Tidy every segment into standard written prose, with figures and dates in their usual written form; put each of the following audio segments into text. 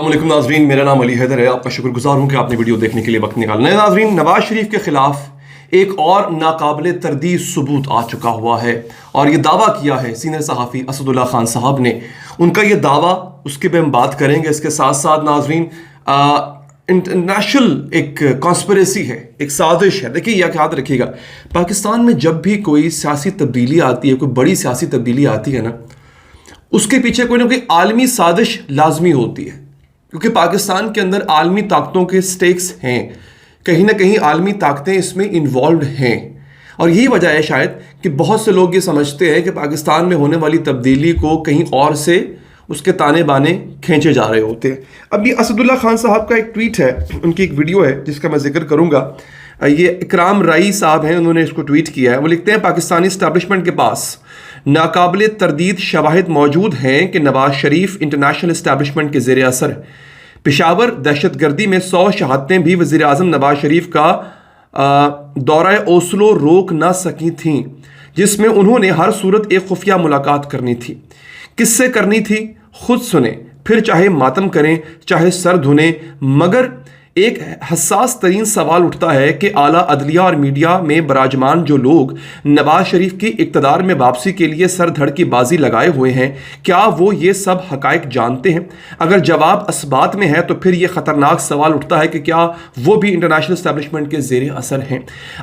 अस्सलामुअलैकुम नाज़रीन, मेरा नाम अली हैदर है। आपका शुक्रगुजार हूँ कि आपने वीडियो देखने के लिए वक्त निकाला। नए नाज़रीन, नवाज शरीफ के खिलाफ एक और नाकाबिले तरदीद सबूत आ चुका हुआ है और ये दावा किया है सीनियर सहाफ़ी असदुल्ला खान साहब ने। उनका ये दावा, उसके पे हम बात करेंगे। इसके साथ साथ नाज़रीन, इंटरनेशनल एक कॉन्स्पिरेसी है, एक साजिश है। देखिए, यह याद रखिएगा, पाकिस्तान में जब भी कोई सियासी तब्दीली आती है, कोई बड़ी सियासी तब्दीली आती है ना, उसके पीछे कोई ना कोई आलमी साजिश लाजमी होती है, क्योंकि पाकिस्तान के अंदर आलमी ताकतों के स्टेक्स हैं, कहीं ना कहीं आलमी ताकतें इसमें इन्वॉल्व हैं। और यही वजह है शायद कि बहुत से लोग ये समझते हैं कि पाकिस्तान में होने वाली तब्दीली को कहीं और से उसके ताने बाने खींचे जा रहे होते हैं। अब ये असदुल्ला खान साहब का एक ट्वीट है, उनकी एक वीडियो है जिसका मैं जिक्र करूंगा। ये इकराम राई साहब हैं, उन्होंने इसको ट्वीट किया है। वो लिखते हैं, पाकिस्तानी इस्टेब्लिशमेंट के पास नाकाबिले तरदीद शवाहिद मौजूद हैं कि नवाज शरीफ इंटरनेशनल इस्टेब्लिशमेंट के ज़ेर असर पेशावर दहशतगर्दी में 100 शहादतें भी वज़ीर आज़म नवाज शरीफ का दौरा ओस्लो रोक ना सकी थीं, जिसमें उन्होंने हर सूरत एक खुफिया मुलाकात करनी थी। किससे करनी थी, खुद सुने, फिर चाहे मातम करें, चाहे सर धुने। मगर एक हसास तरीन सवाल उठता है कि आला अदलिया और मीडिया में बराजमान जो लोग नवाज शरीफ की इक़्तिदार में वापसी के लिए सर धड़ की बाजी लगाए हुए हैं, क्या वो ये सब हकायक जानते हैं? अगर जवाब असबात में है तो फिर ये ख़तरनाक सवाल उठता है कि क्या वो भी इंटरनेशनल इस्टेब्लिशमेंट के ज़ेर असर हैं?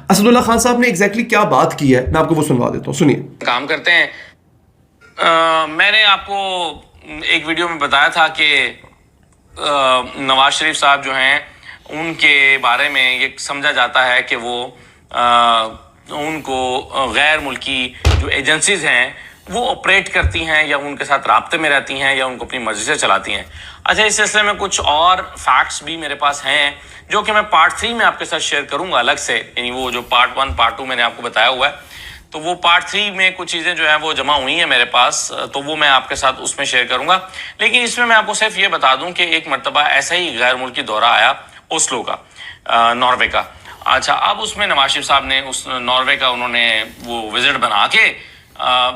असदुल्ला खान साहब ने एग्जैक्टली क्या बात की है, मैं आपको वो सुनवा देता हूँ, सुनिए। काम करते हैं। मैंने आपको एक वीडियो में बताया था कि नवाज शरीफ साहब जो हैं, उनके बारे में ये समझा जाता है कि वो उनको गैर मुल्की जो एजेंसीज हैं वो ऑपरेट करती हैं या उनके साथ राब्ते में रहती हैं या उनको अपनी मर्जी से चलाती हैं। अच्छा, इस सिलसिले में कुछ और फैक्ट्स भी मेरे पास हैं जो कि मैं पार्ट 3 में आपके साथ शेयर करूंगा अलग से। यानी वो जो पार्ट 1 पार्ट 2 मैंने आपको बताया हुआ है, तो वो पार्ट 3 में कुछ चीज़ें जो है वो जमा हुई हैं मेरे पास, तो वो मैं आपके साथ उसमें शेयर करूंगा। लेकिन इसमें मैं आपको सिर्फ ये बता दूं कि एक मरतबा ऐसा ही गैर मुल्की दौरा आया ओस्लो का, नॉर्वे का। अच्छा, अब उसमें नवाज शरीफ साहब ने उस नॉर्वे का उन्होंने वो विजिट बना के,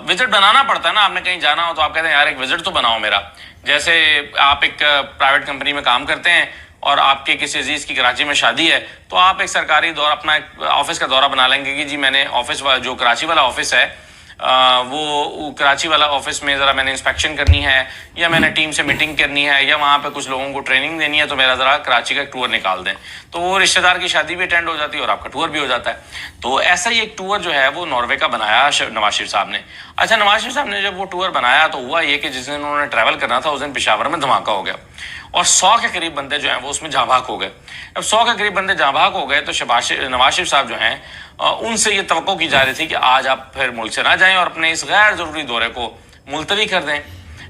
विजिट बनाना पड़ता है ना, आपने कहीं जाना हो तो आप कहते हैं यार एक विजिट तो बनाओ मेरा। जैसे आप एक प्राइवेट कंपनी में काम करते हैं और आपके किसी अजीज की कराची में शादी है, तो आप एक सरकारी दौरा, अपना एक ऑफिस का दौरा बना लेंगे कि जी मैंने ऑफिस जो कराची वाला ऑफिस है, वो कराची वाला ऑफिस में ज़रा मैंने इंस्पेक्शन करनी है, या मैंने टीम से मीटिंग करनी है, या वहाँ पे कुछ लोगों को ट्रेनिंग देनी है, तो मेरा ज़रा कराची का एक टूर निकाल दें। तो वो रिश्तेदार की शादी भी अटेंड हो जाती है और आपका टूर भी हो जाता है। तो ऐसा ही एक टूर जो है वो नॉर्वे का बनाया नवाज शरीफ साहब ने। अच्छा, नवाज शरीफ साहब ने जब वो टूर बनाया तो हुआ ये कि जिस दिन उन्होंने ट्रैवल करना था उस दिन पेशावर में धमाका हो गया और 100 के करीब बंदे जो हैं वो उसमें जहाँ भाग हो गए। अब 100 के करीब बंदे जहाँ भाग हो गए तो नवाज शरीफ साहब जो हैं, उनसे ये तवक्को की जा रही थी कि आज आप फिर मुल्क से ना जाएं और अपने इस गैर ज़रूरी दौरे को मुलतवी कर दें।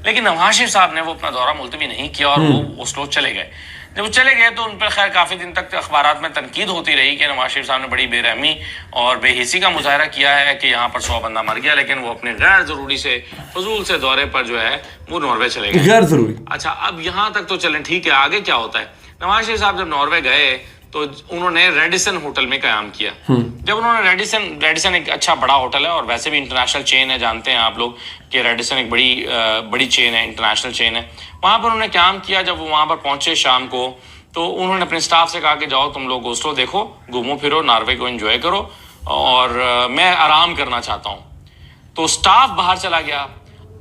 लेकिन नवाज शरीफ साहब ने वो अपना दौरा मुलतवी नहीं किया और वो ओस्लो चले गए। जब वो चले गए तो उन पर खैर काफ़ी दिन तक अखबारात में तनकीद होती रही कि नवाज शरीफ साहब ने बड़ी बेरहमी और बेहिसी का मुजाहरा किया है कि यहाँ पर 100 बंदा मर गया, लेकिन वो अपने गैर ज़रूरी से फजूल से दौरे पर जो है वो नॉर्वे चले गए, गैर ज़रूरी। अच्छा, अब यहाँ तक तो चलें, ठीक है, आगे क्या होता है? नवाज शरीफ साहब जब नॉर्वे गए तो उन्होंने रेडिसन होटल में क़याम किया। जब उन्होंने रेडिसन एक अच्छा बड़ा होटल है और वैसे भी इंटरनेशनल चेन है, जानते हैं आप लोग कि रेडिसन एक बड़ी चेन है, इंटरनेशनल चेन है। वहाँ पर उन्होंने क़याम किया। जब वो वहाँ पर पहुँचे शाम को, तो उन्होंने अपने स्टाफ से कहा कि जाओ तुम लोग ओस्लो देखो, घूमो फिरो, नॉर्वे को एंजॉय करो और मैं आराम करना चाहता हूँ। तो स्टाफ बाहर चला गया।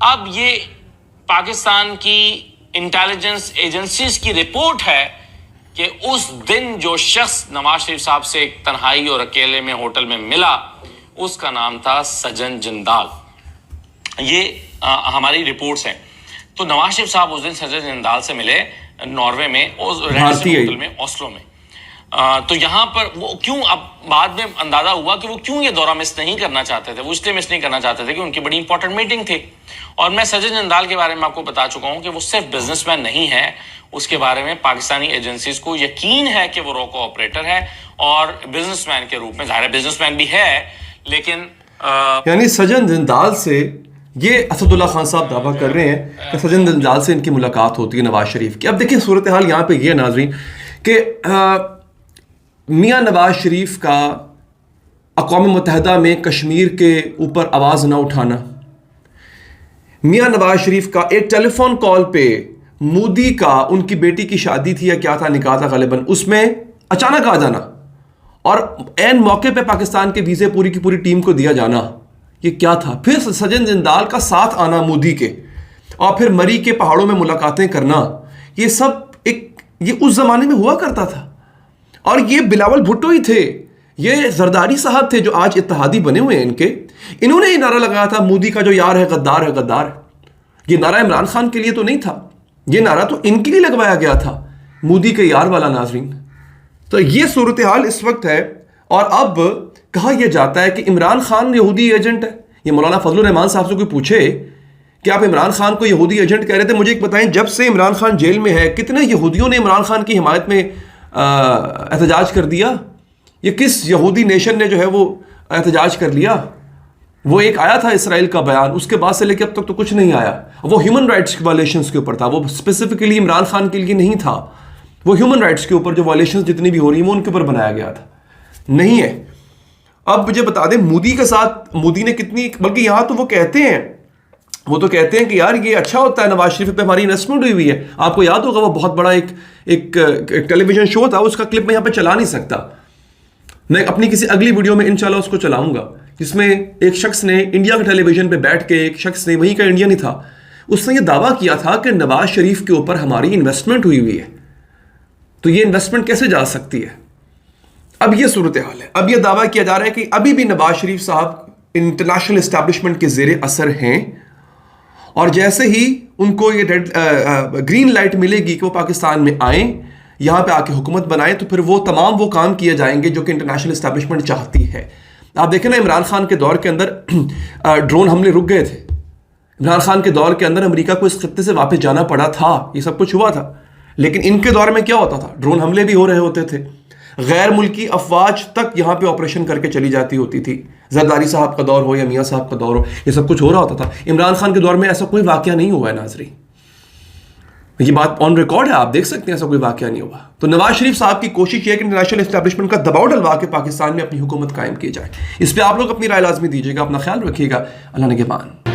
अब ये पाकिस्तान की इंटेलिजेंस एजेंसीज की रिपोर्ट है कि उस दिन जो शख्स नवाज शरीफ साहब से एक तन्हाई और अकेले में होटल में मिला, उसका नाम था सजन जिंदाल। ये हमारी रिपोर्ट्स हैं। तो नवाज शरीफ साहब उस दिन सजन जिंदाल से मिले नॉर्वे में, होटल में, ओस्लो में। तो यहाँ पर वो क्यों, अब बाद में अंदाजा हुआ कि वो क्यों ये दौरा मिस नहीं करना चाहते थे। वो इसलिए मिस नहीं करना चाहते थे कि उनकी बड़ी इंपॉर्टेंट मीटिंग थी। और मैं सजन जिंदाल के बारे में आपको बता चुका हूँ कि वो सिर्फ बिजनेसमैन नहीं है, उसके बारे में पाकिस्तानी एजेंसीज को यकीन है कि वो रोको ऑपरेटर है और बिजनेसमैन के रूप में, ज़ाहिर है बिजनेसमैन भी है, लेकिन यानी सजन जिंदाल से ये असदुल्ला खान साहब दावा कर रहे हैं कि सजन जिंदाल से इनकी मुलाकात होती है नवाज शरीफ की। अब देखिए, सूरत हाल यहाँ पे ये नाजरीन कि मियाँ नवाज शरीफ का अक़वाम मुत्तहिदा में कश्मीर के ऊपर आवाज़ न उठाना, मियाँ नवाज शरीफ का एक टेलीफोन कॉल पे मोदी का उनकी बेटी की शादी थी या क्या था, निकाह था गलिबन, उसमें अचानक आ जाना और एन मौके पे पाकिस्तान के वीज़े पूरी की पूरी टीम को दिया जाना, ये क्या था? फिर सज्जन जिंदाल का साथ आना मोदी के, और फिर मरी के पहाड़ों में मुलाकातें करना, ये सब ये उस जमाने में हुआ करता था। और ये बिलावल भुट्टो ही थे, ये जरदारी साहब थे जो आज इत्तेहादी बने हुए हैं इनके, इन्होंने ये नारा लगाया था मोदी का जो यार है गद्दार है गद्दार। ये नारा इमरान खान के लिए तो नहीं था, ये नारा तो इनके लिए लगवाया गया था, मोदी के यार वाला। नाजरीन, तो ये सूरत हाल इस वक्त है। और अब कहा यह जाता है कि इमरान खान यहूदी एजेंट है। ये मौलाना फजलुर रहमान साहब से कोई पूछे कि आप इमरान खान को यहूदी एजेंट कह रहे थे, मुझे एक बताएं, जब से इमरान खान जेल में है कितने यहूदियों ने इमरान खान की हिमायत में एहतजाज कर दिया? ये किस यहूदी नेशन ने जो है वो एहतजाज कर लिया? वो एक आया था इसराइल का बयान, उसके बाद से लेकर अब तक तो कुछ नहीं आया। वो ह्यूमन राइट्स वायलेशंस के ऊपर था, वो स्पेसिफिकली इमरान खान के लिए नहीं था। वो ह्यूमन राइट्स के ऊपर जो वायलेशंस जितनी भी हो रही है वो उनके ऊपर बनाया गया था, नहीं है। अब मुझे बता दें मोदी के साथ मोदी ने कितनी, बल्कि यहां तो वो तो कहते हैं कि यार ये अच्छा होता है, नवाज शरीफ पे हमारी इन्वेस्टमेंट हुई है। आपको याद होगा वो बहुत बड़ा एक टेलीविजन शो था, उसका क्लिप मैं यहाँ पे चला नहीं सकता, मैं अपनी किसी अगली वीडियो में इंशाल्लाह उसको चलाऊंगा, जिसमें एक शख्स ने इंडिया के टेलीविजन पे बैठ के, एक शख्स ने, वहीं का इंडियन ही था, उसने ये दावा किया था कि नवाज शरीफ के ऊपर हमारी इन्वेस्टमेंट हुई है, तो ये इन्वेस्टमेंट कैसे जा सकती है? अब ये सूरत हाल है। अब ये दावा किया जा रहा है कि अभी भी नवाज शरीफ साहब इंटरनेशनल एस्टैब्लिशमेंट के जेर असर हैं, और जैसे ही उनको ये ग्रीन लाइट मिलेगी कि वो पाकिस्तान में आए, यहाँ पे आके हुकूमत बनाएं, तो फिर वो तमाम वो काम किए जाएंगे जो कि इंटरनेशनल एस्टैब्लिशमेंट चाहती है। आप देखें ना, इमरान खान के दौर के अंदर ड्रोन हमले रुक गए थे। इमरान खान के दौर के अंदर अमेरिका को इस खत्ते से वापस जाना पड़ा था, ये सब कुछ हुआ था। लेकिन इनके दौर में क्या होता था? ड्रोन हमले भी हो रहे होते थे, गैर मुल्की अफवाज तक यहाँ पे ऑपरेशन करके चली जाती होती थी। जरदारी साहब का दौर हो या मियाँ साहब का दौर हो, ये सब कुछ हो रहा होता था। इमरान खान के दौर में ऐसा कोई वाकया नहीं हुआ है नाजरीन, ये बात ऑन रिकॉर्ड है, आप देख सकते हैं, ऐसा कोई वाकया नहीं हुआ। तो नवाज शरीफ साहब की कोशिश ये है कि इंटरनेशनल एस्टैब्लिशमेंट का दबाव डलवा के पाकिस्तान में अपनी हुकूमत कायम की जाए। इस पर आप लोग अपनी राय लाजमी दीजिएगा। अपना ख्याल रखिएगा। अल्लाह निगहबान।